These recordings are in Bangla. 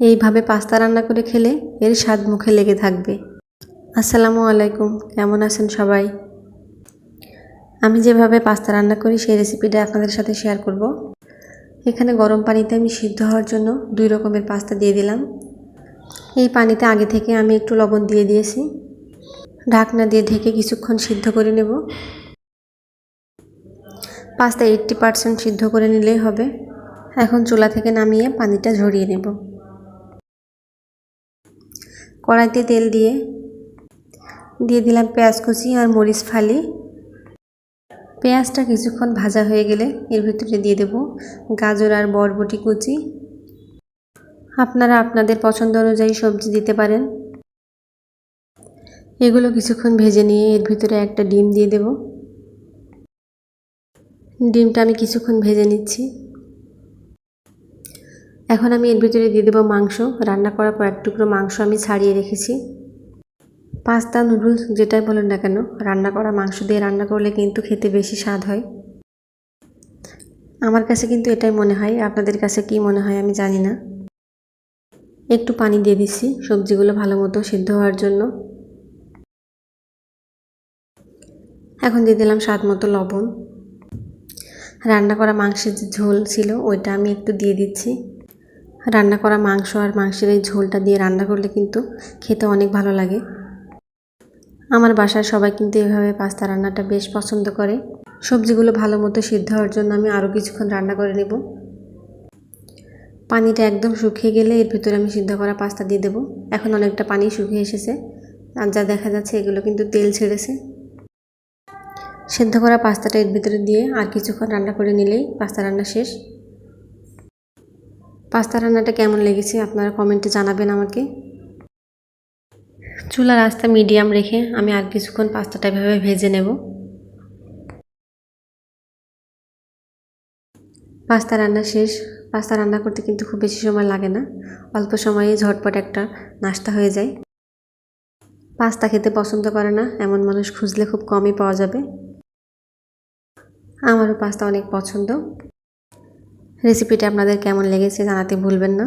এইভাবে পাস্তা রান্না করে খেলে এর স্বাদ মুখে লেগে থাকবে। আসসালামু আলাইকুম, কেমন আছেন সবাই? আমি যেভাবে পাস্তা রান্না করি সেই রেসিপিটা আপনাদের সাথে শেয়ার করব। এখানে গরম পানিতে আমি সিদ্ধ হওয়ার জন্য 2 রকমের পাস্তা দিয়ে দিলাম। এই পানিতে আগে থেকে আমি একটু লবণ দিয়ে দিয়েছি। ঢাকনা দিয়ে ঢেকে কিছুক্ষণ সিদ্ধ করে নেব। পাস্তা 80% সিদ্ধ করে নিলেই হবে। এখন চুলা থেকে নামিয়ে পানিটা ঝরিয়ে নেব। কড়াইতে তেল দিয়ে দিলাম পেঁয়াজ কুচি আর মরিচ ফালি। পেঁয়াজটা কিছুক্ষণ ভাজা হয়ে গেলে এর ভিতরে দিয়ে দেব গাজর আর বরবটি কুচি। আপনারা আপনাদের পছন্দ অনুযায়ী সবজি দিতে পারেন। এগুলো কিছুক্ষণ ভেজে নিয়ে এর ভিতরে একটা ডিম দিয়ে দেব। ডিমটা আমি কিছুক্ষণ ভেজে নিচ্ছি। এখন আমি এর ভিতরে দিয়ে দেব মাংস। রান্না করা কয়েক টুকরো মাংস আমি ছাড়িয়ে রেখেছি। পাস্তা নুডলস যেটাই বলেন না কেন, রান্না করা মাংস দিয়ে রান্না করলে কিন্তু খেতে বেশি স্বাদ হয়। আমার কাছে কিন্তু এটাই মনে হয়, আপনাদের কাছে কি মনে হয় আমি জানি না। একটু পানি দিয়ে দিচ্ছি সবজিগুলো ভালো মতো সিদ্ধ হওয়ার জন্য। এখন দিয়ে দিলাম স্বাদ মতো লবণ। রান্না করা মাংসের যে ঝোল ছিল ওইটা আমি একটু দিয়ে দিচ্ছি। রান্না করা মাংস আর মাংসের এই ঝোলটা দিয়ে রান্না করলে কিন্তু খেতে অনেক ভালো লাগে। আমার বাসার সবাই কিন্তু এভাবে পাস্তা রান্নাটা বেশ পছন্দ করে। সবজিগুলো ভালো মতো সিদ্ধ হওয়ার জন্য আমি আরও কিছুক্ষণ রান্না করে নেব। পানিটা একদম শুকিয়ে গেলে এর ভিতরে আমি সিদ্ধ করা পাস্তা দিয়ে দেব। এখন অনেকটা পানি শুকিয়ে এসেছে আর যা দেখা যাচ্ছে এগুলো কিন্তু তেল ছেড়েছে। সিদ্ধ করা পাস্তাটা এর ভিতরে দিয়ে আর কিছুক্ষণ রান্না করে নিলেই পাস্তা রান্না শেষ। পাস্তা রান্নাটা কেমন লেগেছে আপনারা কমেন্টে জানাবেন আমাকে। চুলার আঁচটা মিডিয়াম রেখে আমি আর কিছুক্ষণ পাস্তাটা এভাবে ভেজে নেব। পাস্তা রান্না শেষ। পাস্তা রান্না করতে কিন্তু খুব বেশি সময় লাগে না, অল্প সময়ে ঝটপট একটা নাস্তা হয়ে যায়। পাস্তা খেতে পছন্দ করে না এমন মানুষ খুঁজলে খুব কমই পাওয়া যাবে। আমারও পাস্তা অনেক পছন্দ। রেসিপিটা আপনাদের কেমন লেগেছে জানাতে ভুলবেন না।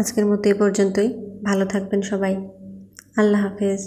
আজকের মতো এ পর্যন্তই। ভালো থাকবেন সবাই। আল্লাহ হাফেজ।